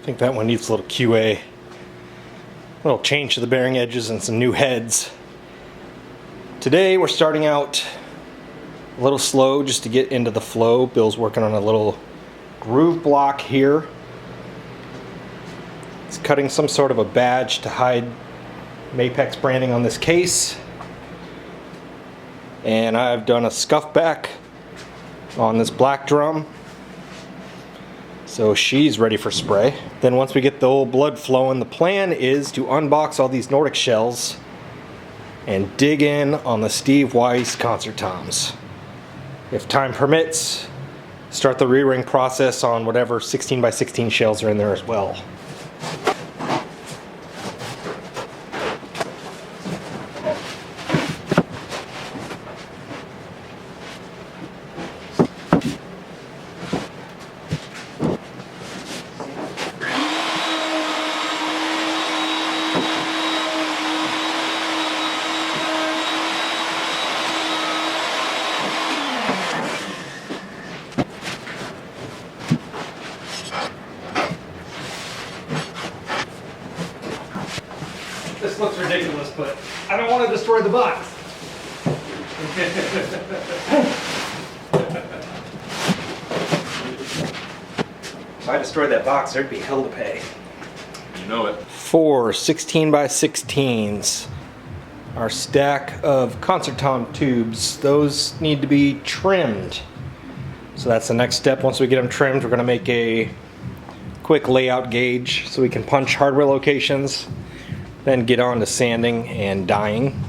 I think that one needs a little QA. A little change to the bearing edges and some new heads. Today we're starting out a little slow just to get into the flow. Bill's working on a little groove block here. He's cutting some sort of a badge to hide Mapex branding on this case. And I've done a scuff back on this black drum. So she's ready for spray. Then once we get the old blood flowing, the plan is to unbox all these Nordic shells and dig in on the Steve Weiss concert toms. If time permits, start the re-ring process on whatever 16x16 shells are in there as well. This looks ridiculous, but I don't want to destroy the box. If I destroyed that box, there'd be hell to pay. You know it. 4 16x16s. Our stack of concert tom tubes. Those need to be trimmed. So that's the next step. Once we get them trimmed, we're going to make a quick layout gauge so we can punch hardware locations. Then get on to sanding and dyeing.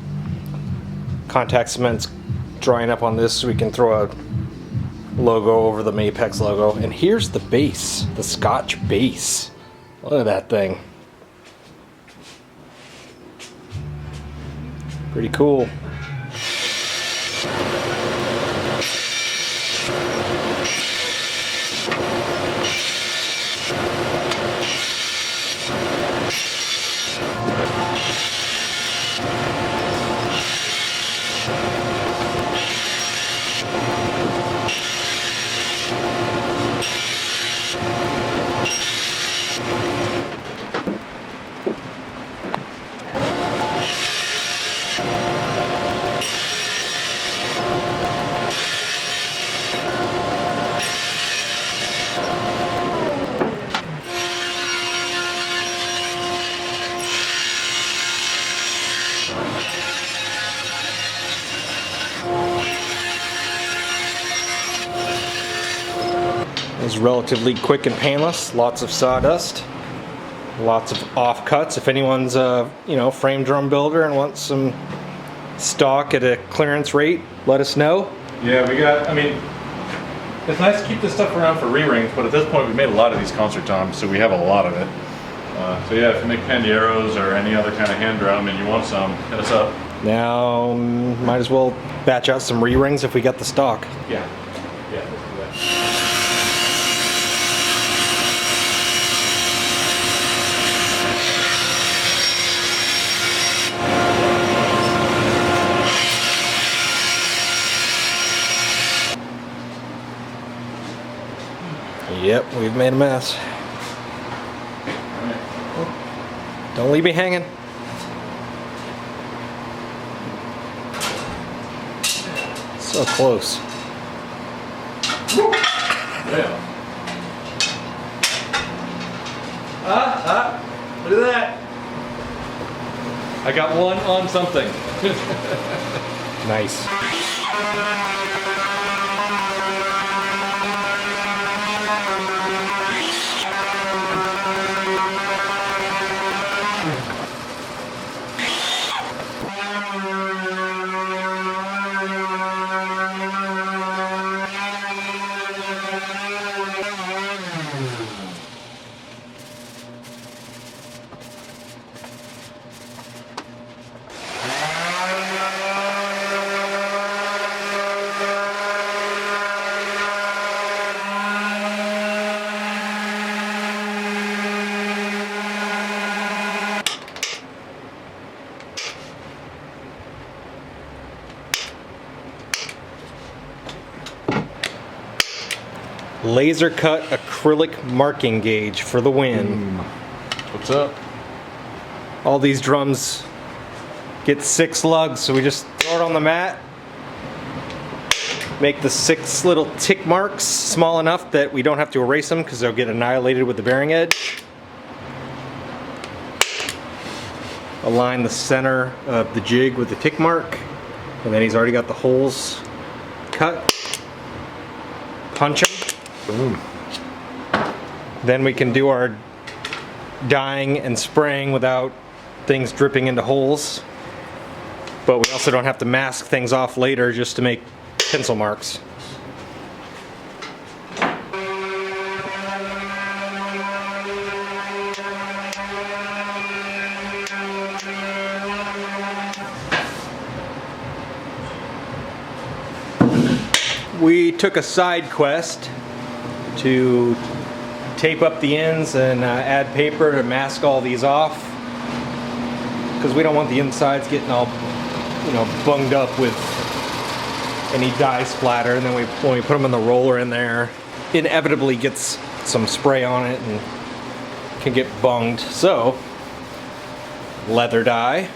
Contact cement's drying up on this so we can throw a logo over the Mapex logo. And here's the bass, the Scotch Bass. Look at that thing. Pretty cool. It's relatively quick and painless. Lots of sawdust, lots of offcuts. If anyone's a frame drum builder and wants some stock at a clearance rate, let us know. Yeah, we got. I mean, it's nice to keep this stuff around for re-rings, but at this point we made a lot of these concert toms, so we have a lot of it. So yeah, if you make Pandieros or any other kind of hand drum and you want some, hit us up. Now, might as well batch out some re-rings if we got the stock. Yeah. Yeah, let's do that. Yep, we've made a mess. Don't leave me hanging. So close. Yeah. Look at that. I got one on something. Nice. Laser cut acrylic marking gauge for the win. What's up? All these drums get 6 lugs, so we just throw it on the mat. Make the 6 little tick marks small enough that we don't have to erase them because they'll get annihilated with the bearing edge. Align the center of the jig with the tick mark, and then he's already got the holes cut. Punch them. Boom. Then we can do our dyeing and spraying without things dripping into holes. But we also don't have to mask things off later just to make pencil marks. We took a side quest to tape up the ends and add paper to mask all these off, because we don't want the insides getting all, bunged up with any dye splatter. And then when we put them in the roller in there, inevitably gets some spray on it and can get bunged. So, leather dye.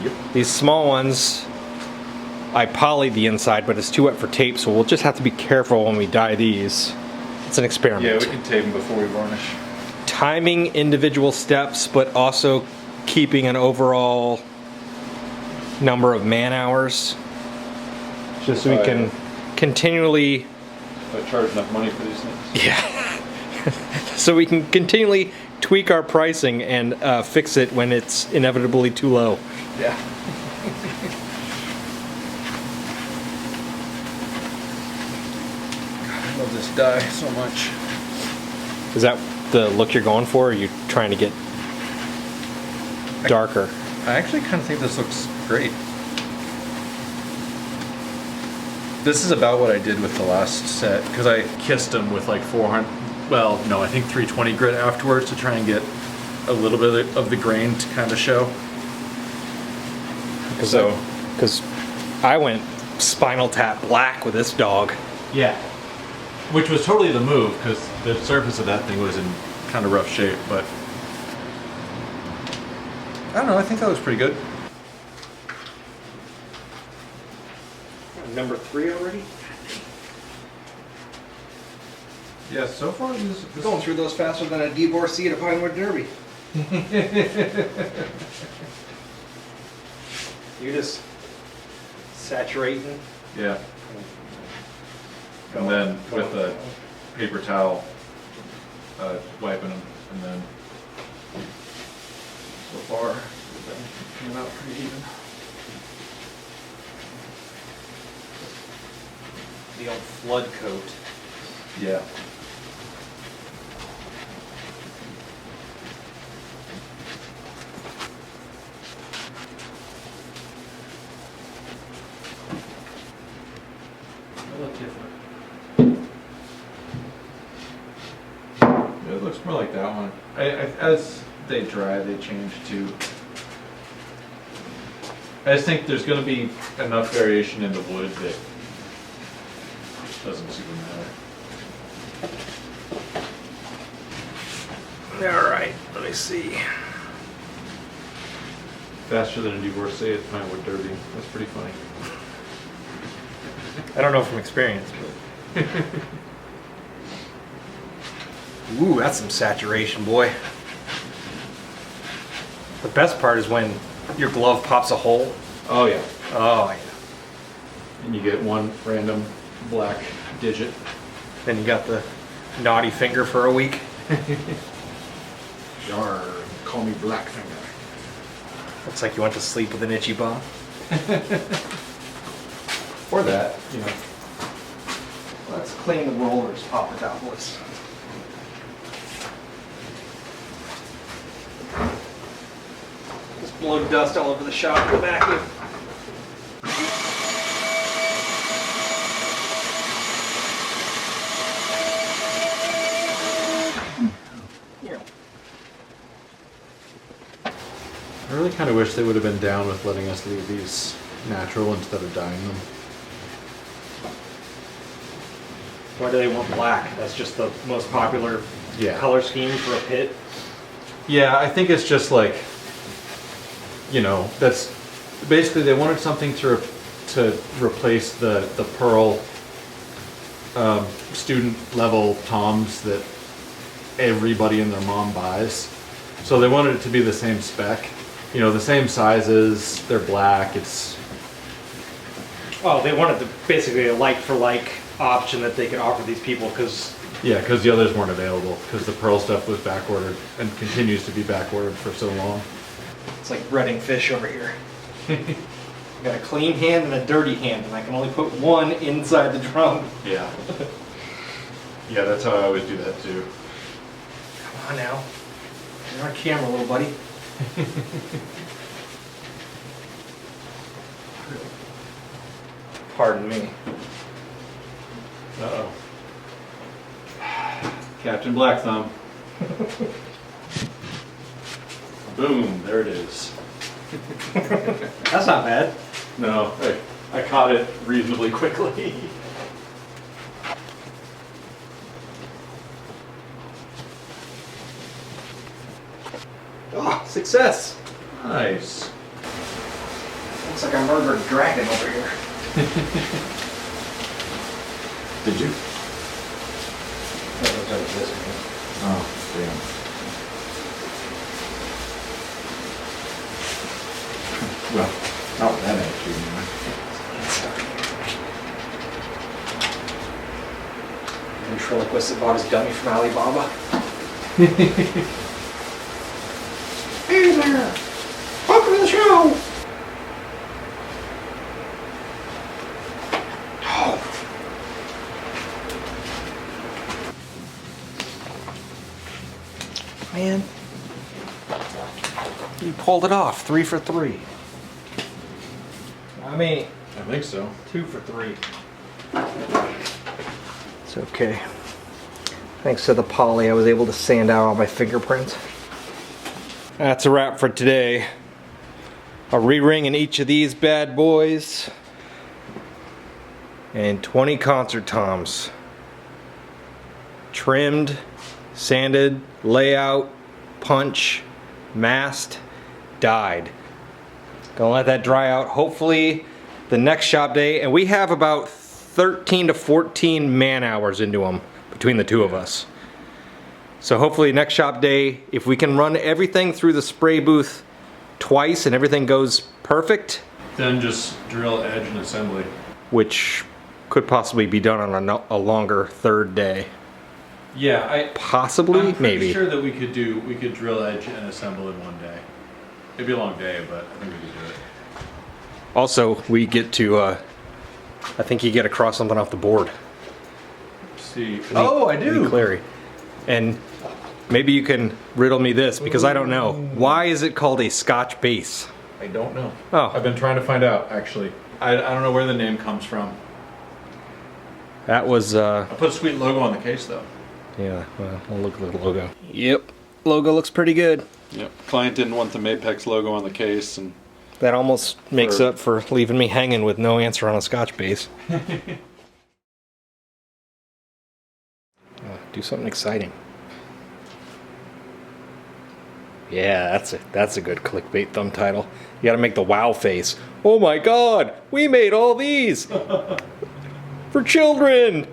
Yep. These small ones, I polyed the inside, but it's too wet for tape, so we'll just have to be careful when we dye these. It's an experiment. Yeah, we can tape them before we varnish. Timing individual steps, but also keeping an overall number of man hours, just so we can continually... I charge enough money for these things. Yeah. So we can continually tweak our pricing and fix it when it's inevitably too low. Yeah. I love this dye so much. Is that the look you're going for, or are you trying to get darker? I actually kind of think this looks great. This is about what I did with the last set, because I kissed them with like 400, well, no, I think 320 grit afterwards to try and get a little bit of the grain to kind of show. Because I went Spinal Tap black with this dog. Yeah. Which was totally the move, because the surface of that thing was in kind of rough shape, but I don't know, I think that looks pretty good. Number 3 already? Yeah, so far this Going through those faster than a divorcee at a Pinewood Derby. You're just saturating. Yeah. And then with a paper towel, wiping them, and then so far, it's been coming out pretty even. The old flood coat. Yeah. They look different. Yeah, it looks more like that one. As they dry, they change too. I just think there's going to be enough variation in the wood that doesn't super matter. Alright, let me see. Faster than a divorcee at Pinewood Derby. That's pretty funny. I don't know from experience, but... Ooh, that's some saturation, boy. The best part is when your glove pops a hole. Oh yeah. Oh, yeah. And you get one random black digit. Then you got the naughty finger for a week. Yar, call me Blackfinger. Looks like you went to sleep with an itchy bum. Or that, you know. Let's clean the rollers, Papadopoulos. Just blow dust all over the shop with a vacuum. I really kind of wish they would have been down with letting us leave these natural instead of dyeing them. Why do they want black? That's just the most popular color scheme for a pit. Yeah, I think it's just like, you know, that's basically they wanted something to replace the pearl student level toms that everybody and their mom buys. So they wanted it to be the same spec, you know, the same sizes. They're black. It's Oh, they wanted basically a like for like option that they could offer these people because because the others weren't available because the pearl stuff was back ordered and continues to be back ordered for so long. it's like breading fish over here. I got a clean hand and a dirty hand, and I can only put one inside the drum. Yeah. Yeah, that's how I always do that too. Come on now. You're on camera, little buddy. Pardon me. Uh-oh. Captain Black Thumb. Boom, there it is. That's not bad. No, I caught it reasonably quickly. Oh, success. Nice. Looks like I murdered a dragon over here. Did you? Oh, damn. Well, not with that attitude anyway. Ventriloquist that bought his dummy from Alibaba. Hey there! Welcome to the show! Oh. Man. You pulled it off. 3 for 3. I mean, I think so. 2 for 3. It's okay. Thanks to the poly, I was able to sand out all my fingerprints. That's a wrap for today. A re-ring in each of these bad boys. And 20 concert toms. Trimmed, sanded, layout, punch, masked, dyed. Gonna let that dry out. Hopefully the next shop day, and we have about 13 to 14 man hours into them between the two of us. So hopefully next shop day, if we can run everything through the spray booth twice and everything goes perfect, Then just drill edge and assembly. which could possibly be done on a longer third day. Yeah, Possibly, I'm pretty maybe. sure that we could drill edge and assemble in one day. It'd be a long day, but I think we could do it. Also, we get to, I think you get across something off the board. See. Lee Clary. And maybe you can riddle me this, because I don't know. Why is it called a Scotch Bass? I don't know. Oh. I've been trying to find out, actually. I don't know where the name comes from. That was, I put a sweet logo on the case, though. yeah, well, we'll look at the logo. Yep, logo looks pretty good. Yep. Client didn't want the Mapex logo on the case, and That almost makes up for leaving me hanging with no answer on a Scotch Bass. Do something exciting. Yeah, that's a good clickbait thumb title. You gotta make the wow face. Oh my god, we made all these! For children!